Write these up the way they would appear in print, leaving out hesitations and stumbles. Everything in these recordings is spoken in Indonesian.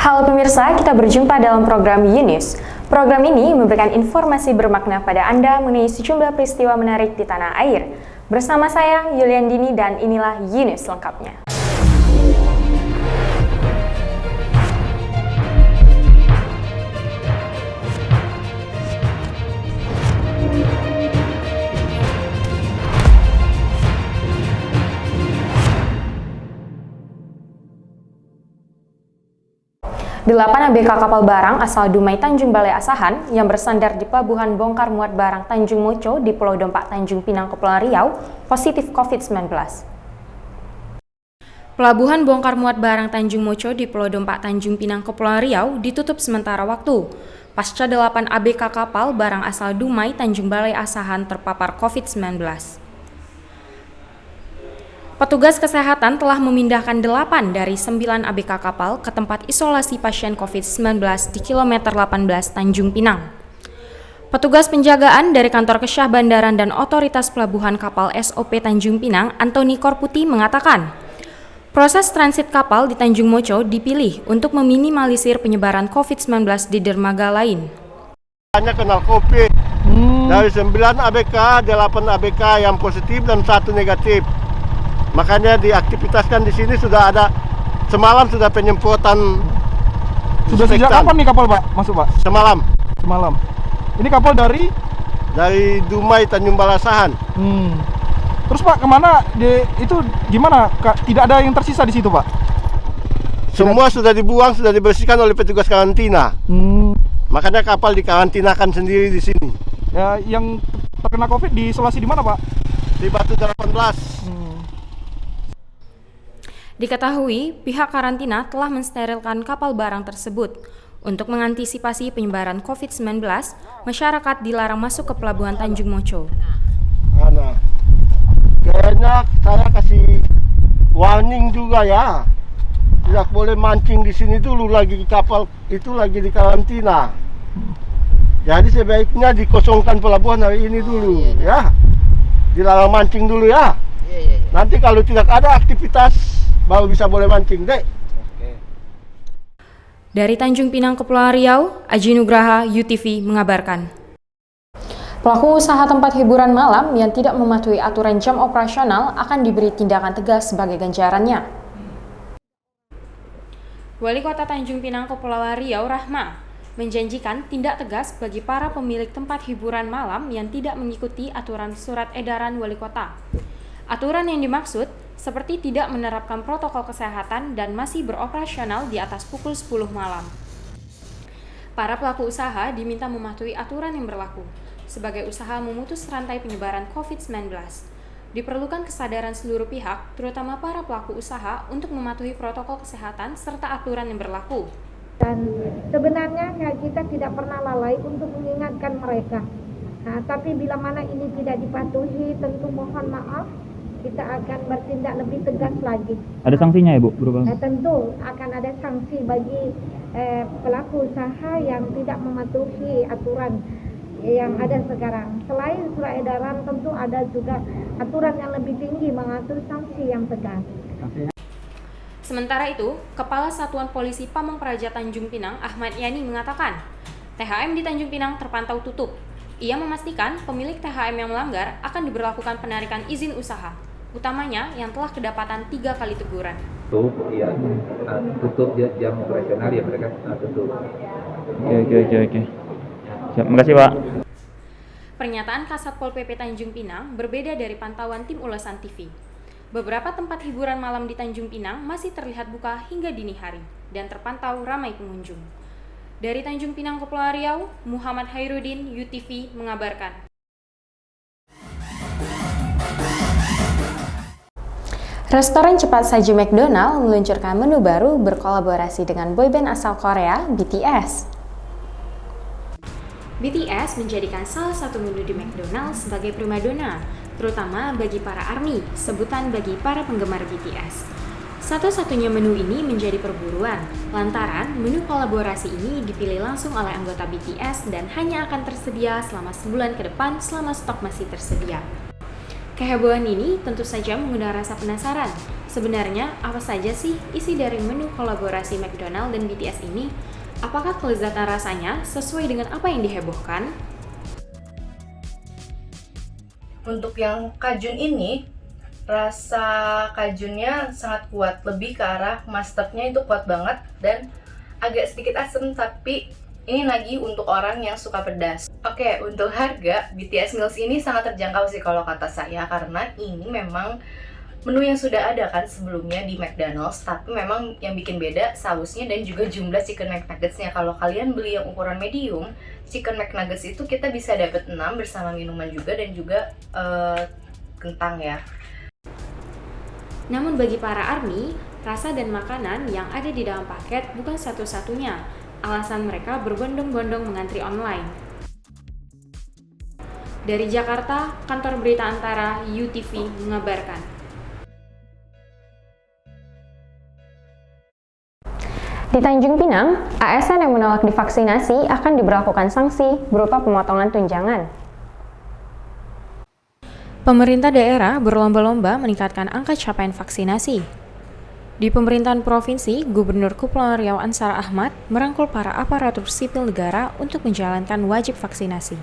Halo pemirsa, kita berjumpa dalam program UNews. Program ini memberikan informasi bermakna pada Anda mengenai sejumlah peristiwa menarik di tanah air. Bersama saya, Yuliandini, dan inilah UNews lengkapnya. Delapan ABK kapal barang asal Dumai Tanjung Balai Asahan yang bersandar di Pelabuhan Bongkar Muat Barang Tanjung Moco di Pulau Dompak Tanjung Pinang, Kepulauan Riau, positif COVID-19. Pelabuhan Bongkar Muat Barang Tanjung Moco di Pulau Dompak Tanjung Pinang, Kepulauan Riau ditutup sementara waktu, pasca 8 ABK kapal barang asal Dumai Tanjung Balai Asahan terpapar COVID-19. Petugas kesehatan telah memindahkan 8 dari 9 ABK kapal ke tempat isolasi pasien COVID-19 di kilometer 18 Tanjung Pinang. Petugas penjagaan dari Kantor Kesyah Bandaran dan Otoritas Pelabuhan Kapal SOP Tanjung Pinang, Antoni Korputi, mengatakan, proses transit kapal di Tanjung Moco dipilih untuk meminimalisir penyebaran COVID-19 di dermaga lain. Hanya kenal COVID. Dari 9 ABK, 8 ABK yang positif dan 1 negatif. Makanya diaktivitaskan di sini sudah ada, semalam sudah penyemprotan. Sudah sejak kapan nih kapal, Pak? Masuk, Pak? Semalam. Semalam. Ini kapal dari Dumai Tanjung Balai Asahan. Terus Pak, kemana? Itu gimana? Tidak ada yang tersisa di situ, Pak? Semua sudah dibuang, sudah dibersihkan oleh petugas karantina. Makanya kapal dikarantinakan sendiri di sini. Ya, yang terkena COVID diisolasi di mana, Pak? Di Batu 18. Diketahui, pihak karantina telah mensterilkan kapal barang tersebut. Untuk mengantisipasi penyebaran COVID-19, masyarakat dilarang masuk ke Pelabuhan Tanjung Moco. Nah, kayaknya saya kasih warning juga ya. Tidak boleh mancing di sini dulu, lagi kapal itu lagi di karantina. Jadi sebaiknya dikosongkan pelabuhan hari ini dulu, ya. Dilarang mancing dulu ya. Nanti kalau tidak ada aktivitas baru bisa boleh mancing, dek. Dari Tanjung Pinang, Kepulauan Riau, Aji Nugraha, UTV mengabarkan. Pelaku usaha tempat hiburan malam yang tidak mematuhi aturan jam operasional akan diberi tindakan tegas sebagai ganjarannya. Wali Kota Tanjung Pinang, Kepulauan Riau, Rahma, menjanjikan tindak tegas bagi para pemilik tempat hiburan malam yang tidak mengikuti aturan surat edaran Wali Kota. Aturan yang dimaksud seperti tidak menerapkan protokol kesehatan dan masih beroperasional di atas pukul 10 malam. Para pelaku usaha diminta mematuhi aturan yang berlaku sebagai usaha memutus rantai penyebaran COVID-19. Diperlukan kesadaran seluruh pihak, terutama para pelaku usaha, untuk mematuhi protokol kesehatan serta aturan yang berlaku. Dan sebenarnya kita tidak pernah lalai untuk mengingatkan mereka. Tapi bila mana ini tidak dipatuhi, tentu mohon maaf, kita akan bertindak lebih tegas lagi. Ada sanksinya ya, Bu? Tentu akan ada sanksi bagi pelaku usaha yang tidak mematuhi aturan yang ada sekarang. Selain surat edaran, tentu ada juga aturan yang lebih tinggi mengatur sanksi yang tegas. Sementara itu, Kepala Satuan Polisi Pamong Praja Tanjung Pinang, Ahmad Yani, mengatakan, THM di Tanjung Pinang terpantau tutup. Ia memastikan pemilik THM yang melanggar akan diberlakukan penarikan izin usaha, utamanya yang telah kedapatan 3 kali teguran. Tutup jam operasional ya, mereka tutup. Oke. Siap, makasih, Pak. Pernyataan Kasat Pol PP Tanjung Pinang berbeda dari pantauan tim ulasan TV. Beberapa tempat hiburan malam di Tanjung Pinang masih terlihat buka hingga dini hari dan terpantau ramai pengunjung. Dari Tanjung Pinang, Kepulauan Riau, Muhammad Hairudin, UTV mengabarkan. Restoran cepat saji McDonald meluncurkan menu baru berkolaborasi dengan boyband asal Korea, BTS. BTS menjadikan salah satu menu di McDonald sebagai primadona, terutama bagi para ARMY, sebutan bagi para penggemar BTS. Satu-satunya menu ini menjadi perburuan, lantaran menu kolaborasi ini dipilih langsung oleh anggota BTS dan hanya akan tersedia selama sebulan ke depan selama stok masih tersedia. Kehebohan ini tentu saja mengundang rasa penasaran, Sebenarnya, apa saja sih isi dari menu kolaborasi McDonald dan BTS ini? Apakah kelezatan rasanya sesuai dengan apa yang dihebohkan? Untuk yang kajun ini, rasa kajunnya sangat kuat, lebih ke arah mustardnya itu kuat banget dan agak sedikit asam, tapi ini lagi untuk orang yang suka pedas. Oke, untuk harga, BTS Meals ini sangat terjangkau sih kalau kata saya, karena ini memang menu yang sudah ada kan sebelumnya di McDonald's, tapi memang yang bikin beda sausnya dan juga jumlah chicken McNuggets-nya. Kalau kalian beli yang ukuran medium, chicken McNuggets itu kita bisa dapat 6 bersama minuman juga dan juga kentang ya. Namun bagi para ARMY, rasa dan makanan yang ada di dalam paket bukan satu-satunya alasan mereka berbondong-bondong mengantri online. Dari Jakarta, kantor berita antara UTV mengabarkan. Di Tanjung Pinang, ASN yang menolak divaksinasi akan diberlakukan sanksi berupa pemotongan tunjangan. Pemerintah daerah berlomba-lomba meningkatkan angka capaian vaksinasi. Di pemerintahan provinsi, Gubernur Kepulauan Riau Ansar Ahmad merangkul para aparatur sipil negara untuk menjalankan wajib vaksinasi.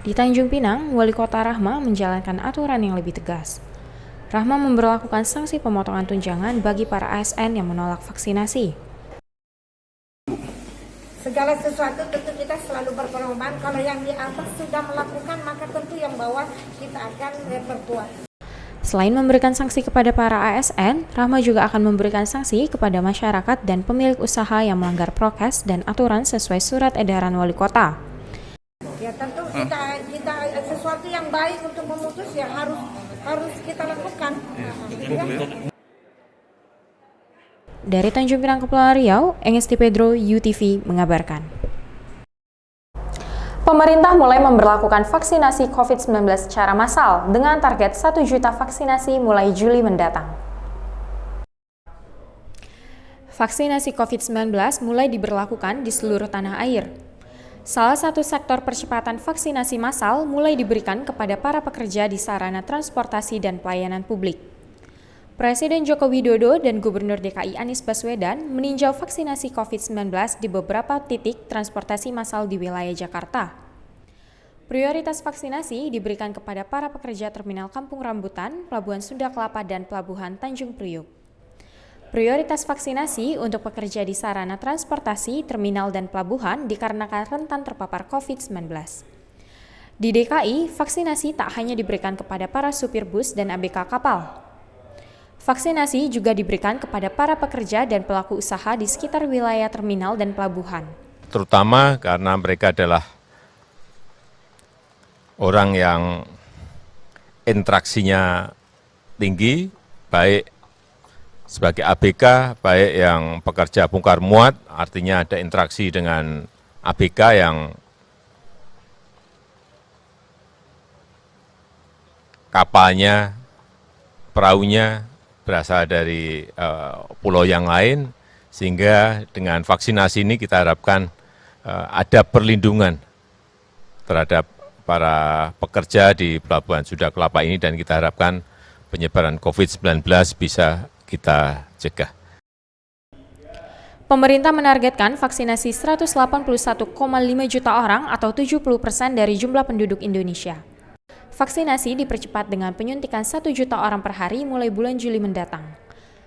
Di Tanjung Pinang, Wali Kota Rahma menjalankan aturan yang lebih tegas. Rahma memberlakukan sanksi pemotongan tunjangan bagi para ASN yang menolak vaksinasi. Segala sesuatu tentu kita selalu berpedoman. Kalau yang di atas sudah melakukan, maka tentu yang bawah kita akan berbuat. Selain memberikan sanksi kepada para ASN, Rahma juga akan memberikan sanksi kepada masyarakat dan pemilik usaha yang melanggar prokes dan aturan sesuai surat edaran wali kota. Ya tentu kita sesuatu yang baik untuk memutus ya harus kita lakukan. Dari Tanjung Pinang Kepulauan Riau, Engesti Pedro, UTV mengabarkan. Pemerintah mulai memberlakukan vaksinasi COVID-19 secara massal dengan target 1 juta vaksinasi mulai Juli mendatang. Vaksinasi COVID-19 mulai diberlakukan di seluruh tanah air. Salah satu sektor percepatan vaksinasi massal mulai diberikan kepada para pekerja di sarana transportasi dan pelayanan publik. Presiden Joko Widodo dan Gubernur DKI Anies Baswedan meninjau vaksinasi COVID-19 di beberapa titik transportasi massal di wilayah Jakarta. Prioritas vaksinasi diberikan kepada para pekerja terminal Kampung Rambutan, Pelabuhan Sunda Kelapa, dan Pelabuhan Tanjung Priuk. Prioritas vaksinasi untuk pekerja di sarana transportasi, terminal, dan pelabuhan dikarenakan rentan terpapar COVID-19. Di DKI, vaksinasi tak hanya diberikan kepada para supir bus dan ABK kapal. Vaksinasi juga diberikan kepada para pekerja dan pelaku usaha di sekitar wilayah terminal dan pelabuhan. Terutama karena mereka adalah orang yang interaksinya tinggi, baik sebagai ABK, baik yang pekerja bongkar muat, artinya ada interaksi dengan ABK yang kapalnya, perahunya berasal dari pulau yang lain, sehingga dengan vaksinasi ini kita harapkan ada perlindungan terhadap para pekerja di Pelabuhan Sunda Kelapa ini, dan kita harapkan penyebaran COVID-19 bisa kita cegah. Pemerintah menargetkan vaksinasi 181,5 juta orang atau 70% dari jumlah penduduk Indonesia. Vaksinasi dipercepat dengan penyuntikan 1 juta orang per hari mulai bulan Juli mendatang.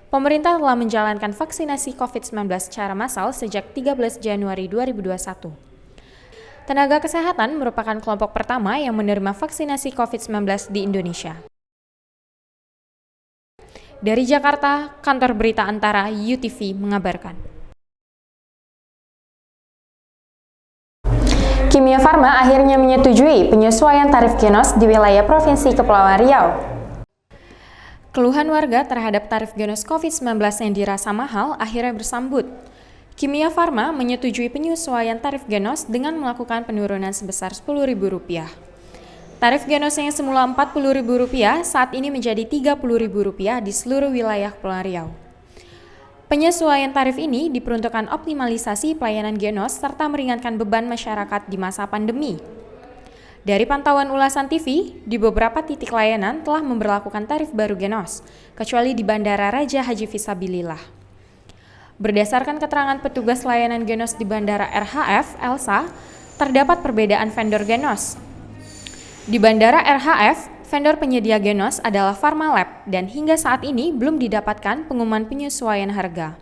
Pemerintah telah menjalankan vaksinasi COVID-19 secara massal sejak 13 Januari 2021. Tenaga kesehatan merupakan kelompok pertama yang menerima vaksinasi COVID-19 di Indonesia. Dari Jakarta, kantor berita antara UTV mengabarkan. Kimia Farma akhirnya menyetujui penyesuaian tarif Genos di wilayah Provinsi Kepulauan Riau. Keluhan warga terhadap tarif Genos COVID-19 yang dirasa mahal akhirnya bersambut. Kimia Farma menyetujui penyesuaian tarif Genos dengan melakukan penurunan sebesar Rp10.000. Tarif Genos yang semula Rp40.000 saat ini menjadi Rp30.000 di seluruh wilayah Kepulauan Riau. Penyesuaian tarif ini diperuntukkan optimalisasi pelayanan Genos serta meringankan beban masyarakat di masa pandemi. Dari pantauan ulasan TV, di beberapa titik layanan telah memberlakukan tarif baru Genos, kecuali di Bandara Raja Haji Fisabilillah. Berdasarkan keterangan petugas layanan Genos di Bandara RHF, Elsa, terdapat perbedaan vendor Genos. Di Bandara RHF, vendor penyedia Genos adalah Pharmalab dan hingga saat ini belum didapatkan pengumuman penyesuaian harga.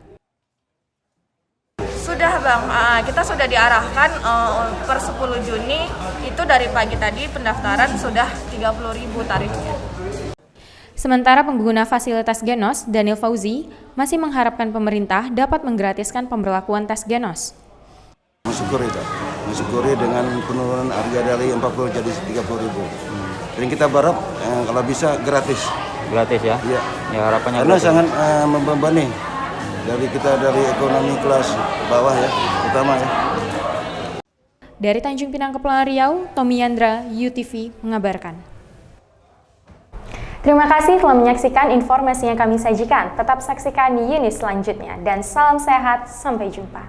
Sudah Bang, kita sudah diarahkan per 10 Juni itu dari pagi tadi pendaftaran sudah 30.000 tarifnya. Sementara pengguna fasilitas Genos, Daniel Fauzi, masih mengharapkan pemerintah dapat menggratiskan pemberlakuan tes Genos. Mensyukuri dengan penurunan harga dari 40 jadi 30.000. Dan kita berharap kalau bisa gratis. Gratis ya? Iya. Ya harapannya Karena gratis. sangat membebani dari ekonomi kelas bawah ya, utama ya. Dari Tanjung Pinang, Kepulauan Riau, Tommy Yandra, UTV mengabarkan. Terima kasih telah menyaksikan informasi yang kami sajikan. Tetap saksikan di unit selanjutnya dan salam sehat, sampai jumpa.